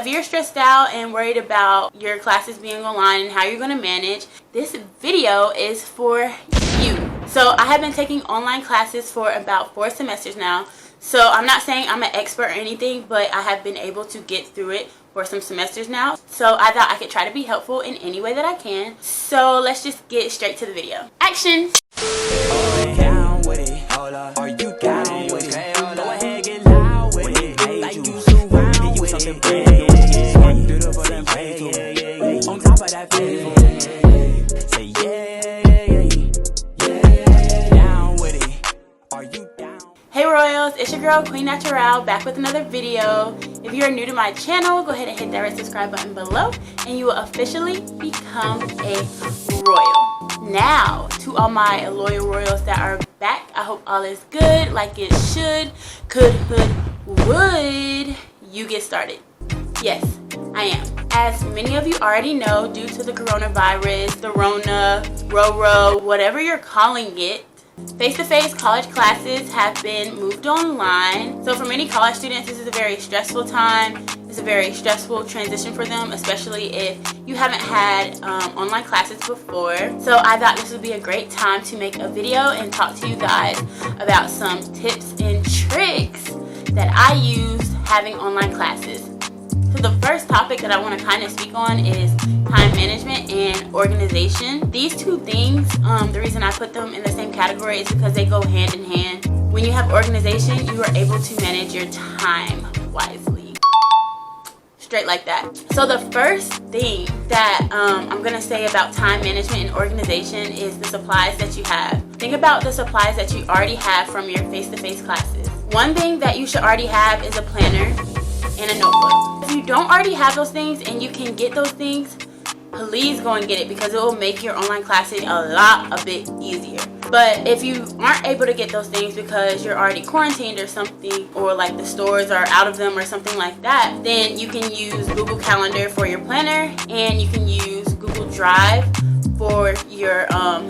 if you're stressed out and worried about your classes being online and how you're going to manage, this video is for you. So I have been taking online classes for about 4 semesters now. So I'm not saying I'm an expert or anything, but I have been able to get through it for some semesters now. So I thought I could try to be helpful in any way that I can. So let's just get straight to the video. Action! Hey Royals, it's your girl Queen Natural back with another video. If you are new to my channel, go ahead and hit that red subscribe button below and you will officially become a royal. Now, to all my loyal royals that are back, I hope all is good, like it should, could, would you get started? Yes, I am. As many of you already know, due to the coronavirus, the Rona, Roro, whatever you're calling it, face-to-face college classes have been moved online. So for many college students, this is a very stressful time. It's a very stressful transition for them, especially if you haven't had online classes before. So I thought this would be a great time to make a video and talk to you guys about some tips and tricks that I use having online classes. So the first topic that I want to kind of speak on is time management and organization. These two things, the reason I put them in the same category is because they go hand in hand. When you have organization, you are able to manage your time wisely. Straight like that. So the first thing that I'm going to say about time management and organization is the supplies that you have. Think about the supplies that you already have from your face-to-face classes. One thing that you should already have is a planner and a notebook. If you don't already have those things and you can get those things, please go and get it because it will make your online classes a bit easier. But if you aren't able to get those things because you're already quarantined or something, or like the stores are out of them or something like that, then you can use Google Calendar for your planner and you can use Google Drive for your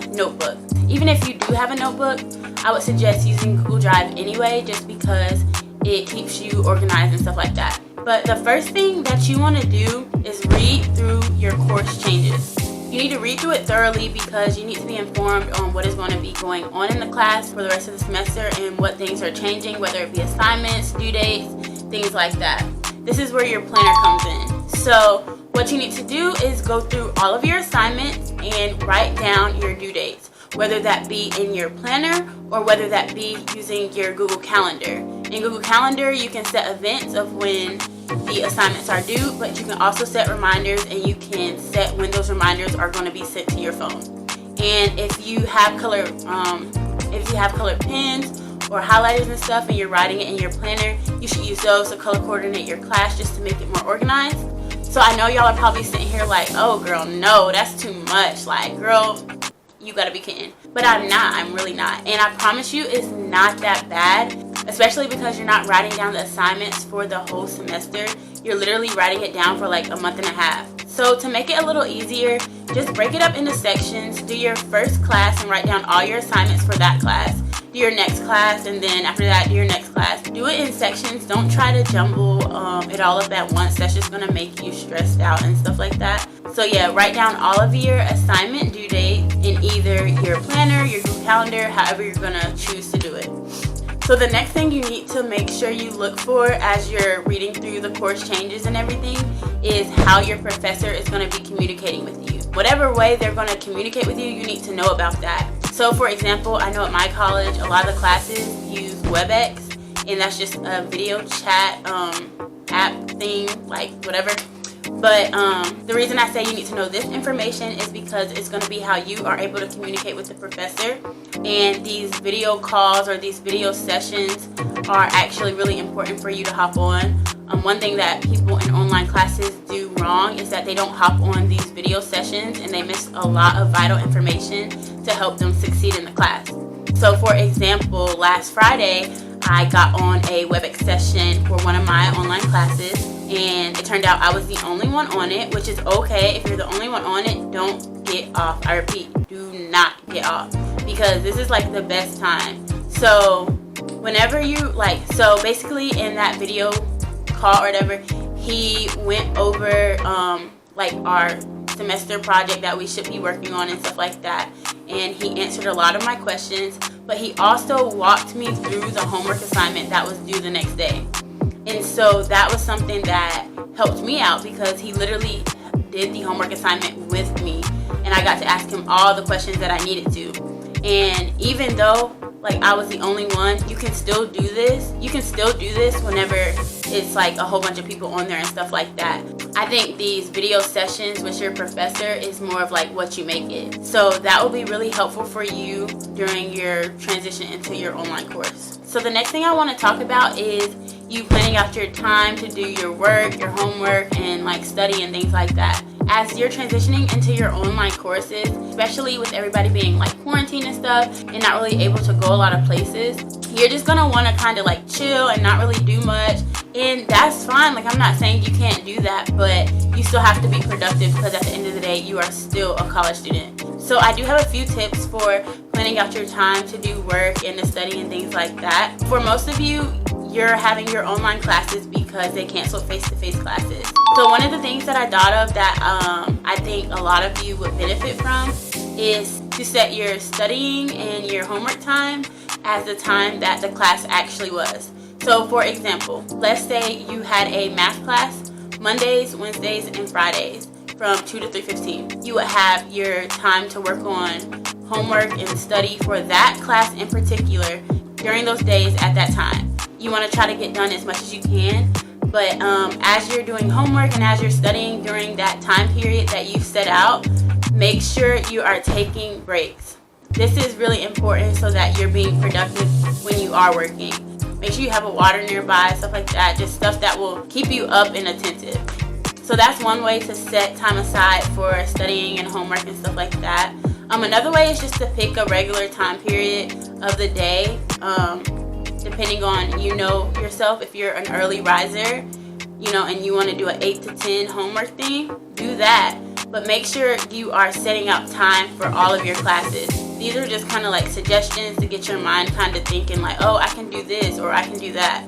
notebook. Even if you do have a notebook, I would suggest using Google Drive anyway, just because it keeps you organized and stuff like that. But the first thing that you want to do is read through your course changes. You need to read through it thoroughly because you need to be informed on what is going to be going on in the class for the rest of the semester and what things are changing, whether it be assignments, due dates, things like that. This is where your planner comes in. So what you need to do is go through all of your assignments and write down your due dates, whether that be in your planner or whether that be using your Google Calendar. In Google Calendar, you can set events of when the assignments are due, but you can also set reminders and you can set when those reminders are going to be sent to your phone. And if you have colored pens or highlighters and stuff and you're writing it in your planner, you should use those to color coordinate your class just to make it more organized. So I know y'all are probably sitting here like, oh girl, no, that's too much. Like, girl, you gotta be kidding. But I'm not. I'm really not. And I promise you it's not that bad, especially because you're not writing down the assignments for the whole semester. You're literally writing it down for like a month and a half. So to make it a little easier, just break it up into sections. Do your first class and write down all your assignments for that class. Do your next class, and then after that, do your next class. Do it in sections. Don't try to jumble it all up at once. That's just going to make you stressed out and stuff like that. So yeah, write down all of your assignment due dates in either your planner, your Google Calendar, however you're going to choose to do it. So the next thing you need to make sure you look for as you're reading through the course changes and everything is how your professor is going to be communicating with you. Whatever way they're going to communicate with you, you need to know about that. So for example, I know at my college, a lot of the classes use WebEx, and that's just a video chat app thing, like whatever. But the reason I say you need to know this information is because it's going to be how you are able to communicate with the professor. And these video calls or these video sessions are actually really important for you to hop on. One thing that people in online classes do wrong is that they don't hop on these video sessions and they miss a lot of vital information to help them succeed in the class. So for example, last Friday, I got on a WebEx session for one of my online classes, and it turned out I was the only one on it, which is okay. If you're the only one on it, don't get off. I repeat, do not get off, because this is like the best time. So whenever you so basically in that video call or whatever, he went over like our semester project that we should be working on and stuff like that, and he answered a lot of my questions, but he also walked me through the homework assignment that was due the next day. And so that was something that helped me out, because he literally did the homework assignment with me, and I got to ask him all the questions that I needed to. And even though like I was the only one, you can still do this. You can still do this whenever it's like a whole bunch of people on there and stuff like that. I think these video sessions with your professor is more of like what you make it. So that will be really helpful for you during your transition into your online course. So the next thing I want to talk about is you planning out your time to do your work, your homework, and like study and things like that. As you're transitioning into your online courses, especially with everybody being like quarantined and stuff and not really able to go a lot of places, you're just gonna want to kind of like chill and not really do much. And that's fine. Like, I'm not saying you can't do that, but you still have to be productive, because at the end of the day, you are still a college student. So I do have a few tips for planning out your time to do work and to study and things like that. For most of you, you're having your online classes because they canceled face-to-face classes. So one of the things that I thought of that I think a lot of you would benefit from is to set your studying and your homework time as the time that the class actually was. So for example, let's say you had a math class Mondays, Wednesdays, and Fridays from 2 to 3:15. You would have your time to work on homework and study for that class in particular during those days at that time. You want to try to get done as much as you can, but as you're doing homework and as you're studying during that time period that you've set out, make sure you are taking breaks. This is really important so that you're being productive when you are working. Make sure you have a water nearby, stuff like that, just stuff that will keep you up and attentive. So that's one way to set time aside for studying and homework and stuff like that. Another way is just to pick a regular time period of the day, depending on, yourself. If you're an early riser, and you want to do an 8 to 10 homework thing, do that. But make sure you are setting out time for all of your classes. These are just kind of like suggestions to get your mind kind of thinking like, oh, I can do this or I can do that.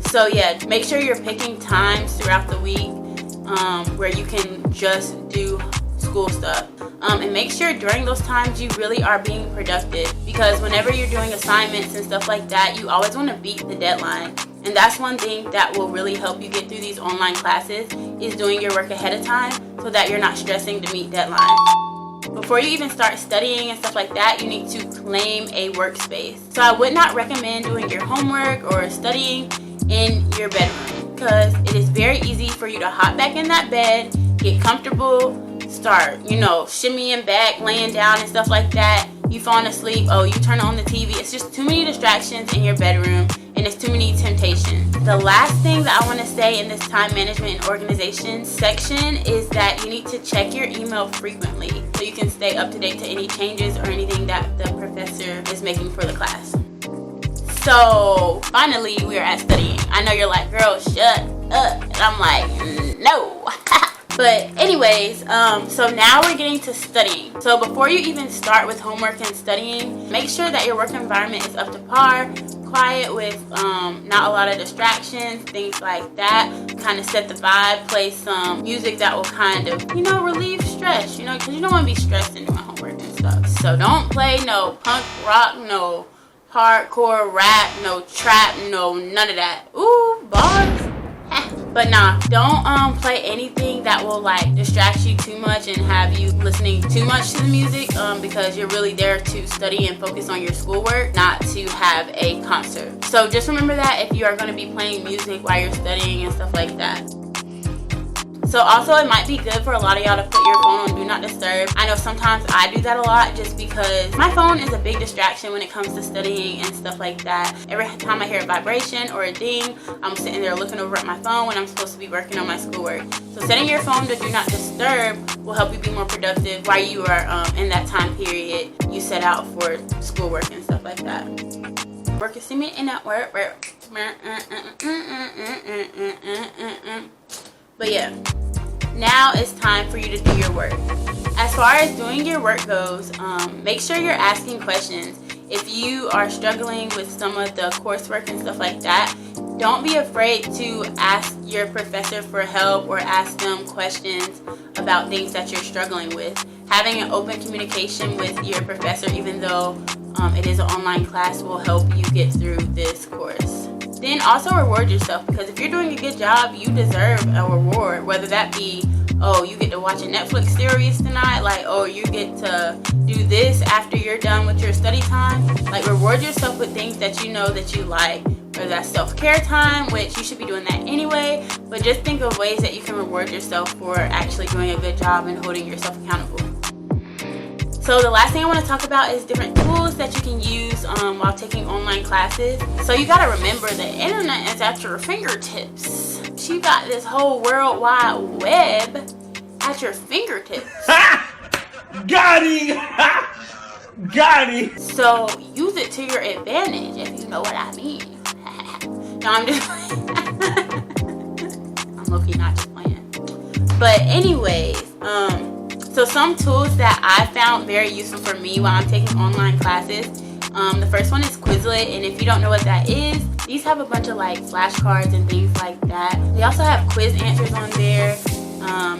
So yeah, make sure you're picking times throughout the week where you can just do school stuff. And make sure during those times you really are being productive, because whenever you're doing assignments and stuff like that, you always want to beat the deadline. And that's one thing that will really help you get through these online classes, is doing your work ahead of time so that you're not stressing to meet deadlines. Before you even start studying and stuff like that, you need to claim a workspace. So I would not recommend doing your homework or studying in your bedroom, because it is very easy for you to hop back in that bed, get comfortable, start, shimmying back, laying down and stuff like that. You falling asleep, you turn on the TV. It's just too many distractions in your bedroom, and it's too many temptations. The last thing that I want to say in this time management and organization section is that you need to check your email frequently so you can stay up to date to any changes or anything that the professor is making for the class. So finally, we are at studying. I know you're like, girl, shut up. And I'm like, no. But anyways, so now we're getting to studying. So before you even start with homework and studying, make sure that your work environment is up to par, quiet with not a lot of distractions, things like that. Kind of set the vibe, play some music that will kind of, relieve stress, because you don't want to be stressed in doing homework and stuff. So don't play no punk rock, no hardcore rap, no trap, no none of that. Ooh, bars. But nah, don't play anything that will like distract you too much and have you listening too much to the music, because you're really there to study and focus on your schoolwork, not to have a concert. So just remember that if you are going to be playing music while you're studying and stuff like that. So also, it might be good for a lot of y'all to put your phone on Do Not Disturb. I know sometimes I do that a lot just because my phone is a big distraction when it comes to studying and stuff like that. Every time I hear a vibration or a ding, I'm sitting there looking over at my phone when I'm supposed to be working on my schoolwork. So setting your phone to Do Not Disturb will help you be more productive while you are in that time period you set out for schoolwork and stuff like that. Work is me in that work. But yeah, now it's time for you to do your work. As far as doing your work goes, make sure you're asking questions. If you are struggling with some of the coursework and stuff like that, don't be afraid to ask your professor for help or ask them questions about things that you're struggling with. Having an open communication with your professor, even though it is an online class, will help you get through this course. Then also reward yourself, because if you're doing a good job, you deserve a reward, whether that be, oh, you get to watch a Netflix series tonight, like, oh, you get to do this after you're done with your study time. Like, reward yourself with things that you know that you like, whether that's self-care time, which you should be doing that anyway, but just think of ways that you can reward yourself for actually doing a good job and holding yourself accountable. So the last thing I want to talk about is different tools that you can use while taking online classes. So you got to remember the internet is at your fingertips. You got this whole world wide web at your fingertips. Got him! Got him! So use it to your advantage, if you know what I mean. No, I'm just I'm low-key not just playing. But anyways, so some tools that I found very useful for me while I'm taking online classes. The first one is Quizlet, and if you don't know what that is, these have a bunch of like flashcards and things like that. They also have quiz answers on there,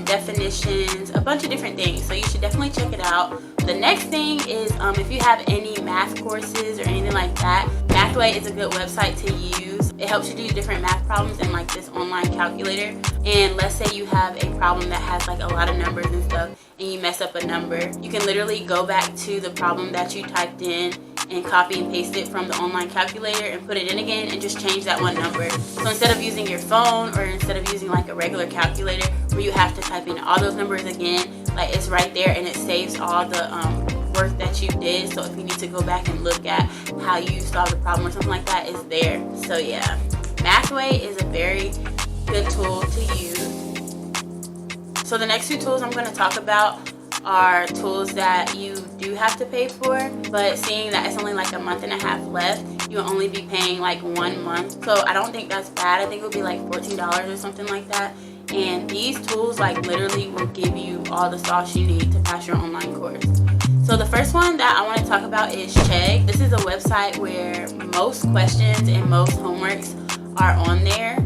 definitions, a bunch of different things, so you should definitely check it out. The next thing is if you have any math courses or anything like that, Mathway is a good website to use. It helps you do different math problems in like this online calculator. And let's say you have a problem that has like a lot of numbers and stuff, and you mess up a number, you can literally go back to the problem that you typed in and copy and paste it from the online calculator and put it in again and just change that one number. So instead of using your phone, or instead of using like a regular calculator where you have to type in all those numbers again, like it's right there and it saves all the work that you did. So if you need to go back and look at how you solved the problem or something like that, it's there. So yeah, Mathway is a very good tool to use. So the next two tools I'm going to talk about are tools that you do have to pay for, but seeing that it's only like a month and a half left, you'll only be paying like 1 month. So I don't think that's bad. I think it would be like $14 or something like that. And these tools like literally will give you all the sauce you need to pass your online course. So the first one that I want to talk about is Chegg. This is a website where most questions and most homeworks are on there.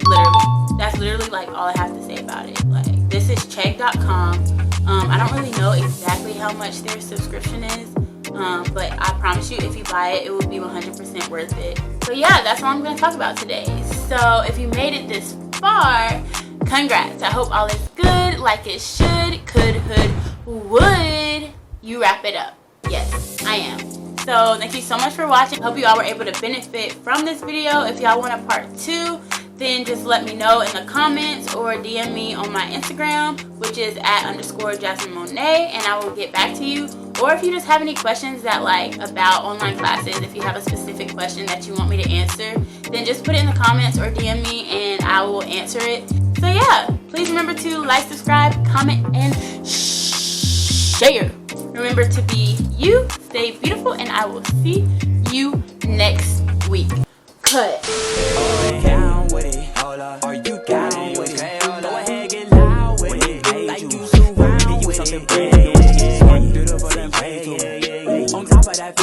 Literally. That's literally like all I have to say about it. Like, this is Chegg.com. I don't really know exactly how much their subscription is, but I promise you if you buy it, it will be 100% worth it. So yeah, that's all I'm going to talk about today. So if you made it this far, congrats. I hope all is good, like it should, could, hould, would. You wrap it up. Yes, I am. So thank you so much for watching. Hope you all were able to benefit from this video. If y'all want a part 2, then just let me know in the comments or DM me on my Instagram, which is @_JasmineMonet, and I will get back to you. Or if you just have any questions that like about online classes, if you have a specific question that you want me to answer, then just put it in the comments or DM me and I will answer it. So yeah, please remember to like, subscribe, comment, and share. Remember to be you, stay beautiful, and I will see you next week. Cut. Down with it, or you down with it. Go ahead, get loud with it. Like you surround with it. On top of that,